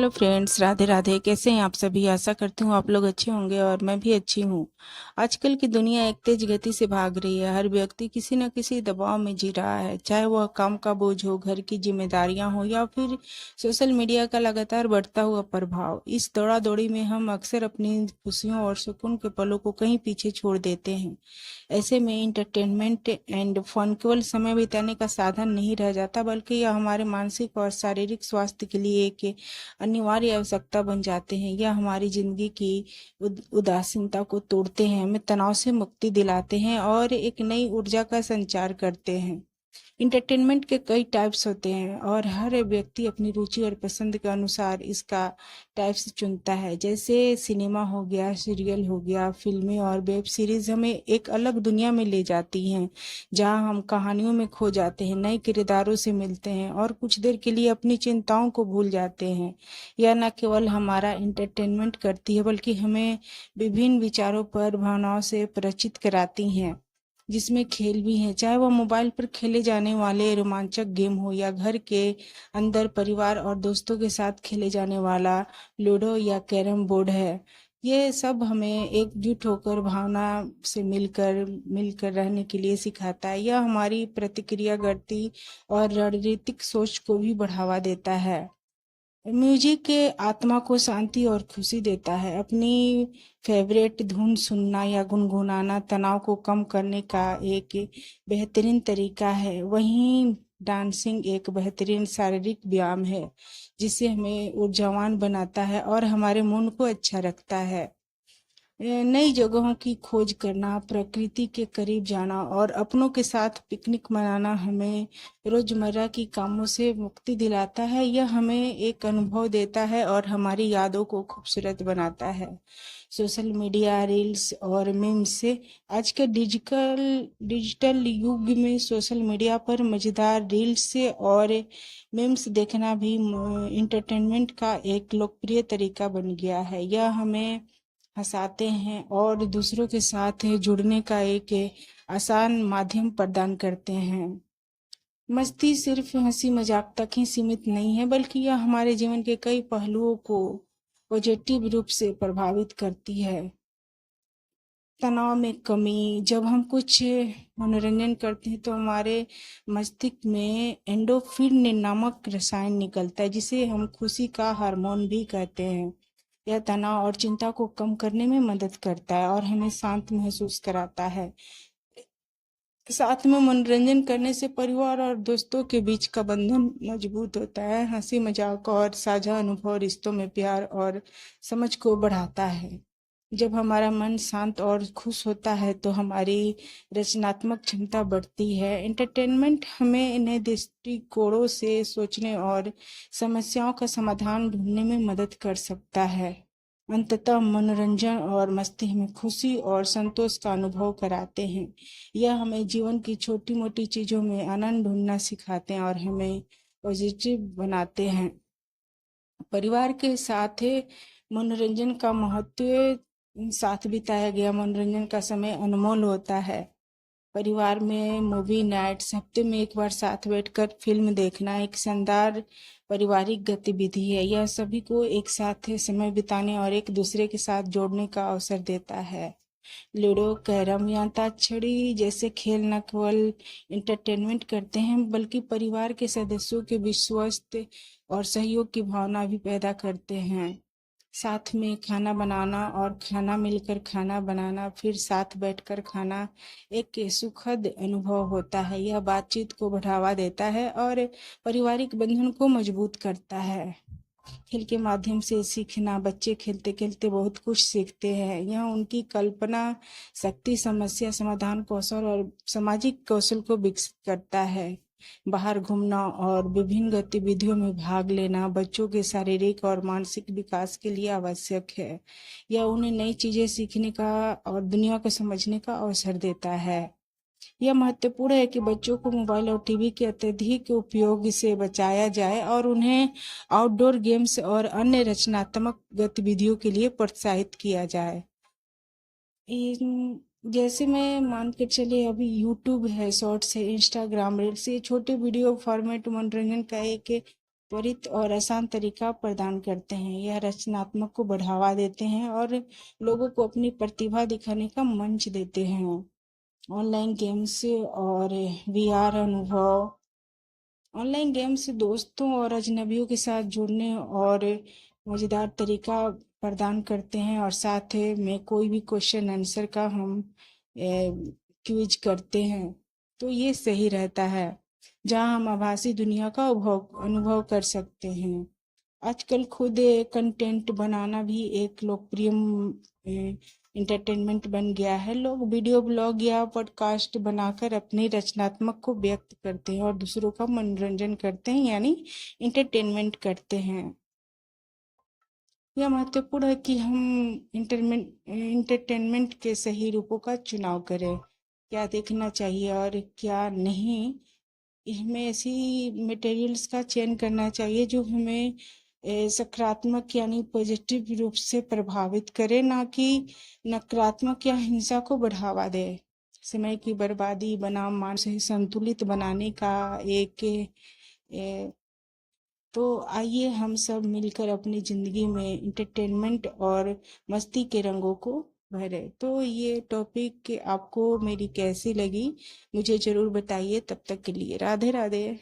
Hello friends, Radhe Radhe. कैसे हैं आप सभी? आशा करती हूँ आप लोग अच्छे होंगे और मैं भी अच्छी हूँ। आजकल की दुनिया एक तेज गति से भाग रही है। हर व्यक्ति किसी न किसी दबाव में जी रहा है, चाहे वह काम का बोझ हो, घर की जिम्मेदारियां हो या फिर सोशल मीडिया का लगातार बढ़ता हुआ प्रभाव। इस दौड़ा दौड़ी में हम अक्सर अपनी खुशियों और सुकून के पलों को कहीं पीछे छोड़ देते हैं। ऐसे में इंटरटेनमेंट एंड फन केवल समय बिताने का साधन नहीं रह जाता, बल्कि यह हमारे मानसिक और शारीरिक स्वास्थ्य के लिए एक अनिवार्य आवश्यकता बन जाते हैं। यह हमारी जिंदगी की उदासीनता को तोड़ते हैं, हमें तनाव से मुक्ति दिलाते हैं और एक नई ऊर्जा का संचार करते हैं। इंटरटेनमेंट के कई टाइप्स होते हैं और हर व्यक्ति अपनी रुचि और पसंद के अनुसार इसका टाइप्स चुनता है। जैसे सिनेमा हो गया, सीरियल हो गया, फिल्में और वेब सीरीज हमें एक अलग दुनिया में ले जाती हैं, जहां हम कहानियों में खो जाते हैं, नए किरदारों से मिलते हैं और कुछ देर के लिए अपनी चिंताओं को भूल जाते हैं। यह न केवल हमारा इंटरटेनमेंट करती है, बल्कि हमें विभिन्न विचारों पर भावनाओं से परिचित कराती हैं, जिसमें खेल भी हैं, चाहे वह मोबाइल पर खेले जाने वाले रोमांचक गेम हो या घर के अंदर परिवार और दोस्तों के साथ खेले जाने वाला लूडो या कैरम बोर्ड है। ये सब हमें एकजुट होकर भावना से मिलकर मिलकर रहने के लिए सिखाता है। यह हमारी प्रतिक्रिया गति और रणनीतिक सोच को भी बढ़ावा देता है। म्यूजिक के आत्मा को शांति और खुशी देता है। अपनी फेवरेट धुन सुनना या गुनगुनाना तनाव को कम करने का एक बेहतरीन तरीका है। वहीं डांसिंग एक बेहतरीन शारीरिक व्यायाम है, जिससे हमें ऊर्जावान बनाता है और हमारे मन को अच्छा रखता है। नई जगहों की खोज करना, प्रकृति के करीब जाना और अपनों के साथ पिकनिक मनाना हमें रोजमर्रा की कामों से मुक्ति दिलाता है। यह हमें एक अनुभव देता है और हमारी यादों को खूबसूरत बनाता है। सोशल मीडिया, रील्स और मीम्स से आज के डिजिटल युग में सोशल मीडिया पर मजेदार रील्स से और मीम्स देखना भी इंटरटेनमेंट का एक लोकप्रिय तरीका बन गया है। यह हमें हंसाते हैं और दूसरों के साथ जुड़ने का एक आसान माध्यम प्रदान करते हैं। मस्ती सिर्फ हंसी मजाक तक ही सीमित नहीं है, बल्कि यह हमारे जीवन के कई पहलुओं को पॉजिटिव रूप से प्रभावित करती है। तनाव में कमी, जब हम कुछ मनोरंजन करते हैं तो हमारे मस्तिष्क में एंडोर्फिन नामक रसायन निकलता है, जिसे हम खुशी का हार्मोन भी कहते हैं। यह तनाव और चिंता को कम करने में मदद करता है और हमें शांत महसूस कराता है। साथ में मनोरंजन करने से परिवार और दोस्तों के बीच का बंधन मजबूत होता है। हंसी मजाक और साझा अनुभव रिश्तों में प्यार और समझ को बढ़ाता है। जब हमारा मन शांत और खुश होता है तो हमारी रचनात्मक क्षमता बढ़ती है। एंटरटेनमेंट हमें नए दृष्टिकोणों से सोचने और समस्याओं का समाधान ढूंढने में मदद कर सकता है। अंततः मनोरंजन और मस्ती हमें खुशी और संतोष का अनुभव कराते हैं। यह हमें जीवन की छोटी मोटी चीजों में आनंद ढूंढना सिखाते हैं और हमें पॉजिटिव बनाते हैं। परिवार के साथ मनोरंजन का महत्व, साथ बिताया गया मनोरंजन का समय अनमोल होता है। परिवार में मूवी नाइट्स, हफ्ते में एक बार साथ बैठकर फिल्म देखना एक शानदार पारिवारिक गतिविधि है। यह सभी को एक साथ समय बिताने और एक दूसरे के साथ जोड़ने का अवसर देता है। लूडो, कैरम या अंताक्षरी जैसे खेल न केवल इंटरटेनमेंट करते हैं, बल्कि परिवार के सदस्यों के विश्वास और सहयोग की भावना भी पैदा करते हैं। साथ में खाना बनाना और खाना मिलकर खाना बनाना, फिर साथ बैठकर खाना एक सुखद अनुभव होता है। यह बातचीत को बढ़ावा देता है और पारिवारिक बंधन को मजबूत करता है। खेल के माध्यम से सीखना, बच्चे खेलते खेलते बहुत कुछ सीखते हैं। यह उनकी कल्पना शक्ति, समस्या समाधान कौशल और सामाजिक कौशल को विकसित करता है। बाहर घूमना और विभिन्न गतिविधियों में भाग लेना बच्चों के शारीरिक और मानसिक विकास के लिए आवश्यक है। यह उन्हें नई चीजें सीखने का और दुनिया को समझने का अवसर देता है। यह महत्वपूर्ण है कि बच्चों को मोबाइल और टीवी के अत्यधिक उपयोग से बचाया जाए और उन्हें आउटडोर गेम्स और अन्य रचनात्मक गतिविधियों के लिए प्रोत्साहित किया जाए। जैसे मैं मान के चले, अभी यूट्यूब है, शॉर्ट्स है, इंस्टाग्राम रील्स, ये छोटे वीडियो फॉर्मेट मनोरंजन का एक त्वरित और आसान तरीका प्रदान करते हैं। यह रचनात्मक को बढ़ावा देते हैं और लोगों को अपनी प्रतिभा दिखाने का मंच देते हैं। ऑनलाइन गेम्स और वीआर अनुभव। ऑनलाइन गेम्स दोस्तों और अजनबियों के साथ जुड़ने और मज़ेदार तरीका प्रदान करते हैं, और साथ में कोई भी क्वेश्चन आंसर का हम क्विज करते हैं तो ये सही रहता है, जहां हम आभासी दुनिया का अनुभव कर सकते हैं। आजकल खुद कंटेंट बनाना भी एक लोकप्रिय इंटरटेनमेंट बन गया है। लोग वीडियो ब्लॉग या पॉडकास्ट बनाकर अपनी रचनात्मक को व्यक्त करते हैं और दूसरों का मनोरंजन करते हैं, यानी इंटरटेनमेंट करते हैं। यह महत्वपूर्ण है कि हम इंटरटेनमेंट के सही रूपों का चुनाव करें, क्या देखना चाहिए और क्या नहीं। हमें ऐसी मटेरियल्स का चयन करना चाहिए जो हमें सकारात्मक यानी पॉजिटिव रूप से प्रभावित करे, ना कि नकारात्मक या हिंसा को बढ़ावा दे। समय की बर्बादी बनाम मानसिक संतुलित बनाने का एक तो आइए हम सब मिलकर अपनी जिंदगी में इंटरटेनमेंट और मस्ती के रंगों को भरे। तो ये टॉपिक आपको मेरी कैसी लगी मुझे जरूर बताइए। तब तक के लिए राधे राधे।